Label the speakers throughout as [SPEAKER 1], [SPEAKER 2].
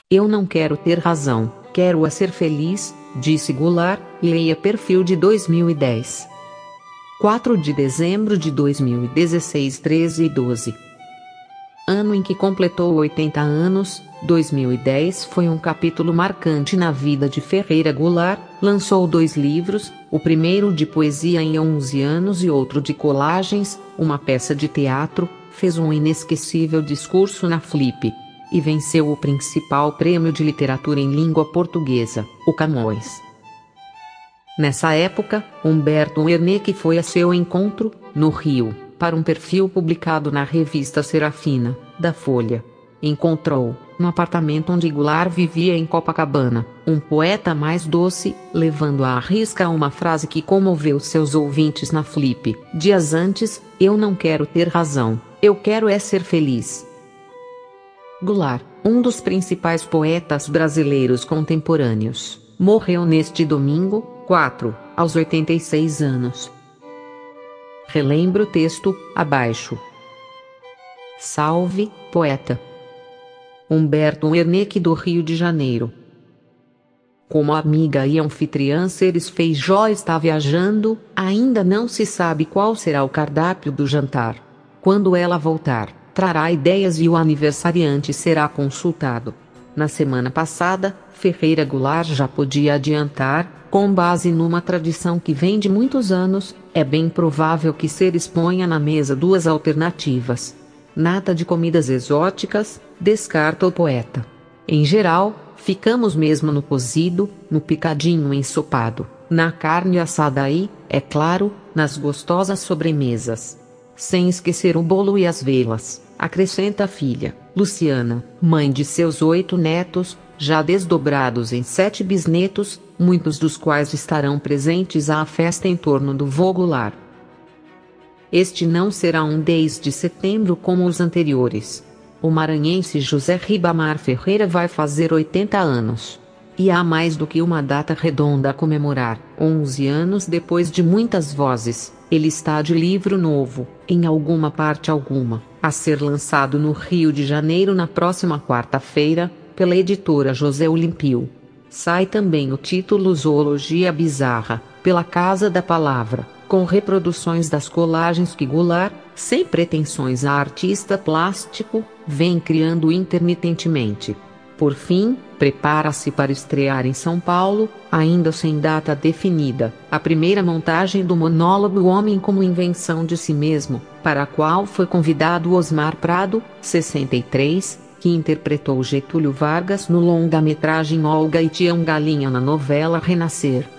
[SPEAKER 1] Eu não quero ter razão, quero a ser feliz, disse Goulart. Leia perfil de 2010. 4 de dezembro de 2016, 13:12. Ano em que completou 80 anos, 2010 foi um capítulo marcante na vida de Ferreira Goulart. Lançou 2 livros, o primeiro de poesia em 11 anos e outro de colagens, uma peça de teatro, fez um inesquecível discurso na Flip e venceu o principal prêmio de literatura em língua portuguesa, o Camões. Nessa época, Humberto Werneck foi a seu encontro, no Rio, para um perfil publicado na revista Serafina, da Folha. Encontrou, no apartamento onde Goulart vivia em Copacabana, um poeta mais doce, levando à risca uma frase que comoveu seus ouvintes na Flip. Dias antes: eu não quero ter razão, eu quero é ser feliz. Goulart, um dos principais poetas brasileiros contemporâneos, morreu neste domingo, 4, aos 86 anos. Relembro o texto, abaixo. Salve, poeta. Humberto Werneck, do Rio de Janeiro. Como amiga e anfitriã Ceres Feijó está viajando, ainda não se sabe qual será o cardápio do jantar. Quando ela voltar, trará ideias e o aniversariante será consultado. Na semana passada, Ferreira Goulart já podia adiantar, com base numa tradição que vem de muitos anos, é bem provável que Ceres ponha na mesa 2 alternativas. Nada de comidas exóticas, descarta o poeta. Em geral, ficamos mesmo no cozido, no picadinho ensopado, na carne assada e, é claro, nas gostosas sobremesas. Sem esquecer o bolo e as velas, acrescenta a filha, Luciana, mãe de seus 8 netos, já desdobrados em 7 bisnetos, muitos dos quais estarão presentes à festa em torno do vô Goulart. Este não será um 10 de setembro como os anteriores. O maranhense José Ribamar Ferreira vai fazer 80 anos. E há mais do que uma data redonda a comemorar. 11 anos depois de muitas vozes, ele está de livro novo, em alguma parte alguma, a ser lançado no Rio de Janeiro na próxima quarta-feira, pela editora José Olimpio. Sai também o título Zoologia Bizarra, pela Casa da Palavra, com reproduções das colagens que Goulart, sem pretensões a artista plástico, vem criando intermitentemente. Por fim, prepara-se para estrear em São Paulo, ainda sem data definida, a primeira montagem do monólogo O Homem como Invenção de Si Mesmo, para a qual foi convidado Osmar Prado, 63, que interpretou Getúlio Vargas no longa-metragem Olga e Tião Galinha na novela Renascer.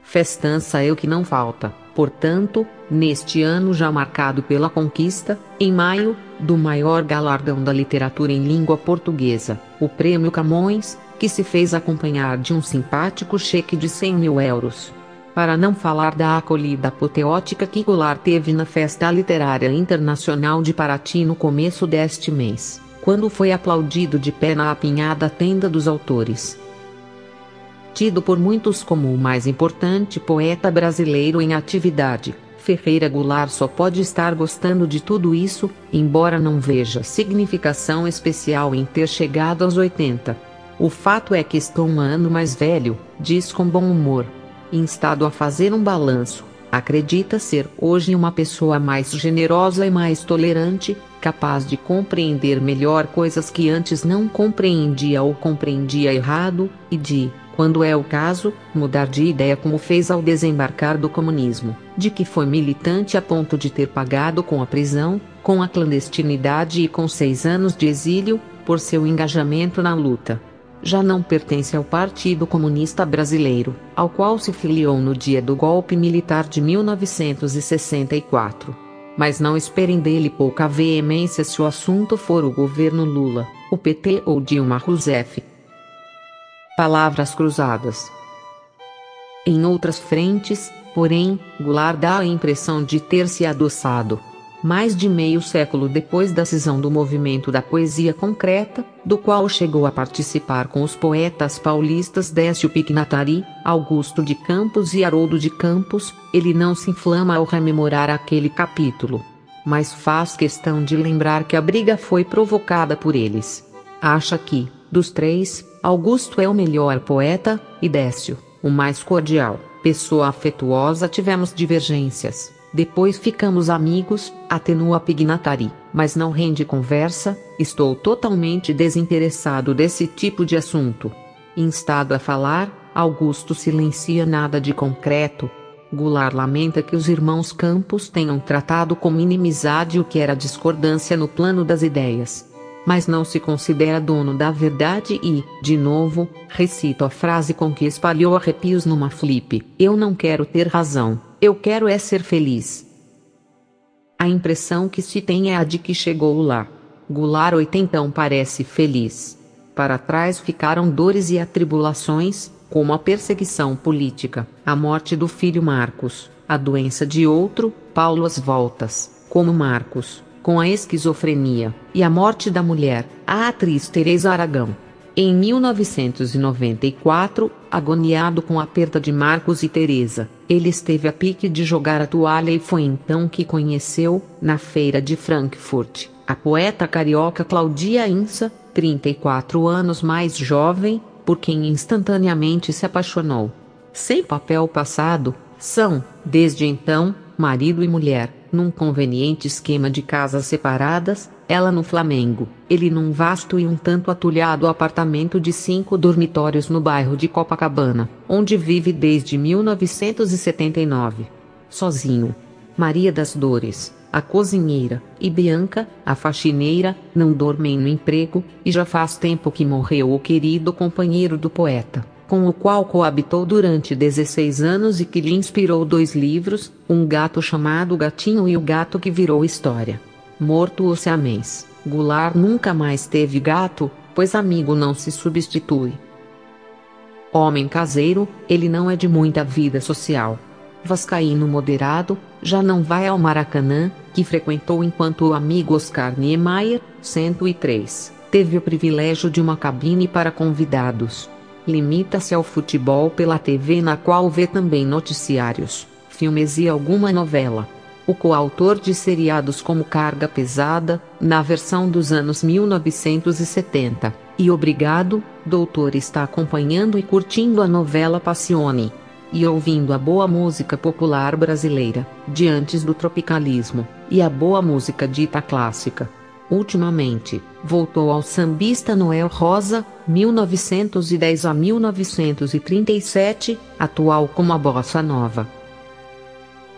[SPEAKER 1] Festança é o que não falta, portanto, neste ano já marcado pela conquista, em maio, do maior galardão da literatura em língua portuguesa, o Prêmio Camões, que se fez acompanhar de um simpático cheque de 100 mil euros. Para não falar da acolhida apoteótica que Goulart teve na Festa Literária Internacional de Paraty no começo deste mês, quando foi aplaudido de pé na apinhada tenda dos autores. Tido por muitos como o mais importante poeta brasileiro em atividade, Ferreira Goulart só pode estar gostando de tudo isso, embora não veja significação especial em ter chegado aos 80. O fato é que estou um ano mais velho, diz com bom humor. Instado a fazer um balanço, acredita ser hoje uma pessoa mais generosa e mais tolerante, capaz de compreender melhor coisas que antes não compreendia ou compreendia errado, e de, quando é o caso, mudar de ideia como fez ao desembarcar do comunismo, de que foi militante a ponto de ter pagado com a prisão, com a clandestinidade e com 6 anos de exílio, por seu engajamento na luta. Já não pertence ao Partido Comunista Brasileiro, ao qual se filiou no dia do golpe militar de 1964. Mas não esperem dele pouca veemência se o assunto for o governo Lula, o PT ou Dilma Rousseff. Palavras cruzadas. Em outras frentes, porém, Goulart dá a impressão de ter se adoçado. Mais de meio século depois da cisão do movimento da poesia concreta, do qual chegou a participar com os poetas paulistas Décio Pignatari, Augusto de Campos e Haroldo de Campos, ele não se inflama ao rememorar aquele capítulo. Mas faz questão de lembrar que a briga foi provocada por eles. Acha que, Dos três, Augusto é o melhor poeta, e Décio, o mais cordial, pessoa afetuosa. Tivemos divergências, depois ficamos amigos, atenua Pignatari, mas não rende conversa. Estou totalmente desinteressado desse tipo de assunto. Instado a falar, Augusto silencia. Nada de concreto. Goulart lamenta que os irmãos Campos tenham tratado como inimizade o que era discordância no plano das ideias. Mas não se considera dono da verdade e, de novo, recito a frase com que espalhou arrepios numa flip: eu não quero ter razão, eu quero é ser feliz. A impressão que se tem é a de que chegou lá. Goulart oitentão parece feliz. Para trás ficaram dores e atribulações, como a perseguição política, a morte do filho Marcos, a doença de outro, Paulo, as voltas, como Marcos, com a esquizofrenia, e a morte da mulher, a atriz Teresa Aragão. Em 1994, agoniado com a perda de Marcos e Teresa, ele esteve a pique de jogar a toalha e foi então que conheceu, na feira de Frankfurt, a poeta carioca Claudia Insa, 34 anos mais jovem, por quem instantaneamente se apaixonou. Sem papel passado, são, desde então, marido e mulher, num conveniente esquema de casas separadas, ela no Flamengo, ele num vasto e um tanto atulhado apartamento de 5 dormitórios no bairro de Copacabana, onde vive desde 1979. Sozinho. Maria das Dores, a cozinheira, e Bianca, a faxineira, não dormem no emprego, e já faz tempo que morreu o querido companheiro do poeta, com o qual coabitou durante 16 anos e que lhe inspirou 2 livros, Um Gato Chamado Gatinho e O Gato que Virou História. Morto o siamês, Goulart nunca mais teve gato, pois amigo não se substitui. Homem caseiro, ele não é de muita vida social. Vascaíno moderado, já não vai ao Maracanã, que frequentou enquanto o amigo Oscar Niemeyer, 103, teve o privilégio de uma cabine para convidados. Limita-se ao futebol pela TV, na qual vê também noticiários, filmes e alguma novela. O coautor de seriados como Carga Pesada, na versão dos anos 1970, e Obrigado, Doutor, está acompanhando e curtindo a novela Passione. E ouvindo a boa música popular brasileira, de antes do tropicalismo, e a boa música dita clássica. Ultimamente, voltou ao sambista Noel Rosa, 1910 a 1937, atual como a bossa nova.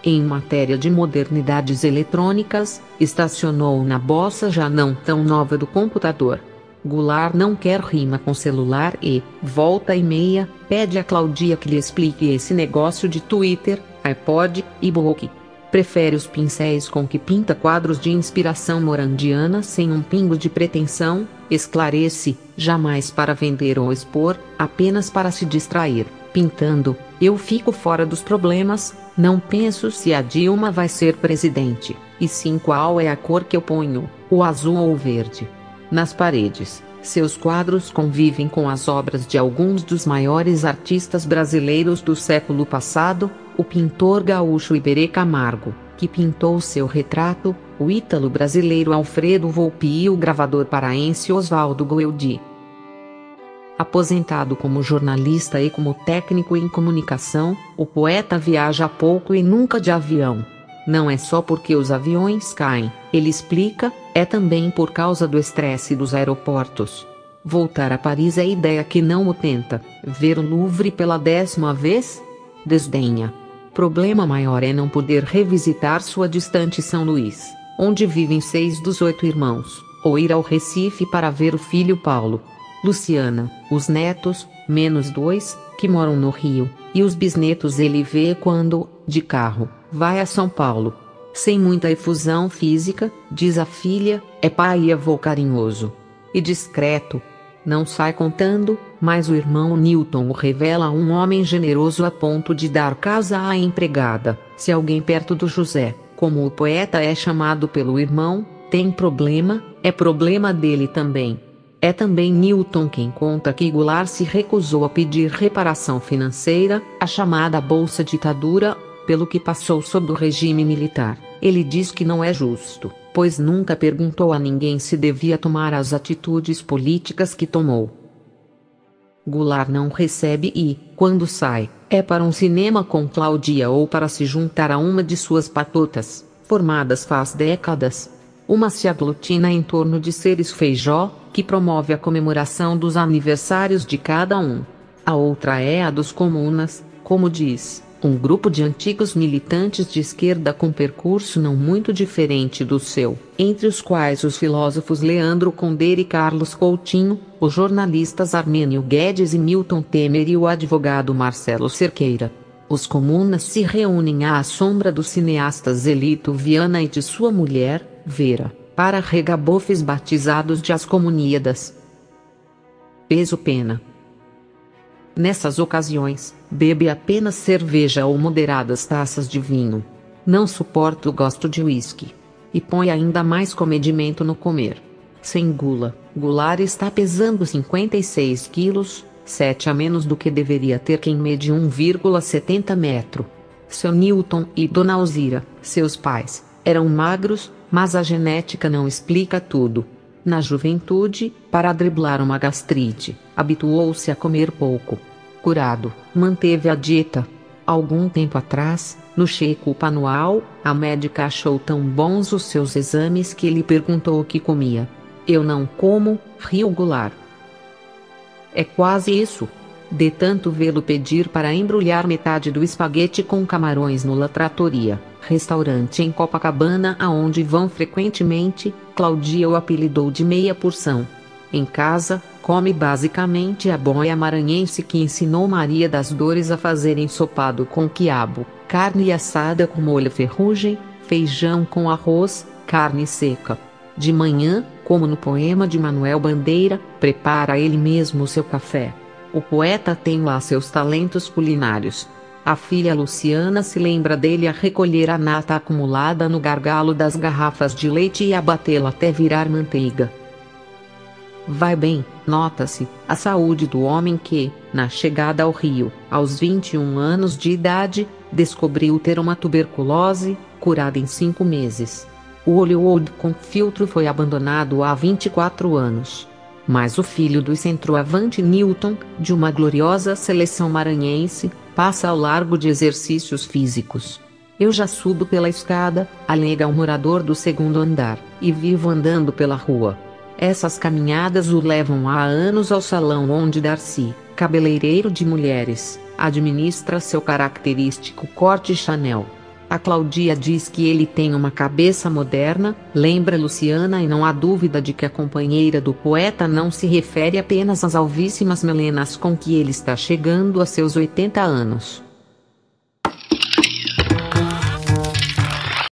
[SPEAKER 1] Em matéria de modernidades eletrônicas, estacionou na bossa já não tão nova do computador. Goulart não quer rima com celular e, volta e meia, pede a Claudia que lhe explique esse negócio de Twitter, iPod, e book. Prefere os pincéis com que pinta quadros de inspiração morandiana sem um pingo de pretensão, esclarece, jamais para vender ou expor, apenas para se distrair. Pintando, eu fico fora dos problemas, não penso se a Dilma vai ser presidente, e sim qual é a cor que eu ponho, o azul ou o verde. Nas paredes, seus quadros convivem com as obras de alguns dos maiores artistas brasileiros do século passado, o pintor gaúcho Iberê Camargo, que pintou seu retrato, o ítalo-brasileiro Alfredo Volpi e o gravador paraense Oswaldo Goeldi. Aposentado como jornalista e como técnico em comunicação, o poeta viaja pouco e nunca de avião. Não é só porque os aviões caem, ele explica, é também por causa do estresse dos aeroportos. Voltar a Paris é ideia que não o tenta. Ver o Louvre pela 10ª vez? Desdenha. Problema maior é não poder revisitar sua distante São Luís, onde vivem 6 dos 8 irmãos, ou ir ao Recife para ver o filho Paulo. Luciana, os netos, menos 2, que moram no Rio, e os bisnetos ele vê quando, de carro, vai a São Paulo. Sem muita efusão física, diz a filha, é pai e avô carinhoso. E discreto. Não sai contando, mas o irmão Newton o revela um homem generoso a ponto de dar casa à empregada. Se alguém perto do José, como o poeta é chamado pelo irmão, tem problema, é problema dele também. É também Newton quem conta que Goulart se recusou a pedir reparação financeira, a chamada Bolsa Ditadura, pelo que passou sob o regime militar. Ele diz que não é justo, pois nunca perguntou a ninguém se devia tomar as atitudes políticas que tomou. Goulart não recebe e, quando sai, é para um cinema com Claudia ou para se juntar a uma de suas patotas, formadas faz décadas. Uma se aglutina em torno de Seres Feijó, que promove a comemoração dos aniversários de cada um. A outra é a dos comunas, como diz, um grupo de antigos militantes de esquerda com percurso não muito diferente do seu, entre os quais os filósofos Leandro Condeira e Carlos Coutinho, os jornalistas Armênio Guedes e Milton Temer e o advogado Marcelo Cerqueira. Os comunas se reúnem à sombra dos cineastas Zelito Viana e de sua mulher, Vera, para regabofes batizados de As Comuníadas. Peso-pena. Nessas ocasiões, bebe apenas cerveja ou moderadas taças de vinho. Não suporta o gosto de uísque. E põe ainda mais comedimento no comer. Sem gula, Goulart está pesando 56 quilos, 7 a menos do que deveria ter quem mede 1,70 metro. Seu Newton e Dona Alzira, seus pais, eram magros, mas a genética não explica tudo. Na juventude, para driblar uma gastrite, habituou-se a comer pouco. Curado, manteve a dieta. Algum tempo atrás, no check-up anual, a médica achou tão bons os seus exames que lhe perguntou o que comia. Eu não como, riu Goulart. É quase isso. De tanto vê-lo pedir para embrulhar metade do espaguete com camarões no La Trattoria, restaurante em Copacabana aonde vão frequentemente, Claudia o apelidou de meia porção. Em casa, come basicamente a boia maranhense que ensinou Maria das Dores a fazer ensopado com quiabo, carne assada com molho ferrugem, feijão com arroz, carne seca. De manhã, como no poema de Manuel Bandeira, prepara ele mesmo o seu café. O poeta tem lá seus talentos culinários. A filha Luciana se lembra dele a recolher a nata acumulada no gargalo das garrafas de leite e a batê-la até virar manteiga. Vai bem, nota-se, a saúde do homem que, na chegada ao Rio, aos 21 anos de idade, descobriu ter uma tuberculose, curada em 5 meses. O Hollywood com filtro foi abandonado há 24 anos. Mas o filho do centroavante Newton, de uma gloriosa seleção maranhense, passa ao largo de exercícios físicos. Eu já subo pela escada, alega um morador do 2º andar, e vivo andando pela rua. Essas caminhadas o levam há anos ao salão onde Darcy, cabeleireiro de mulheres, administra seu característico corte Chanel. A Claudia diz que ele tem uma cabeça moderna, lembra Luciana e não há dúvida de que a companheira do poeta não se refere apenas às alvíssimas melenas com que ele está chegando a seus 80 anos.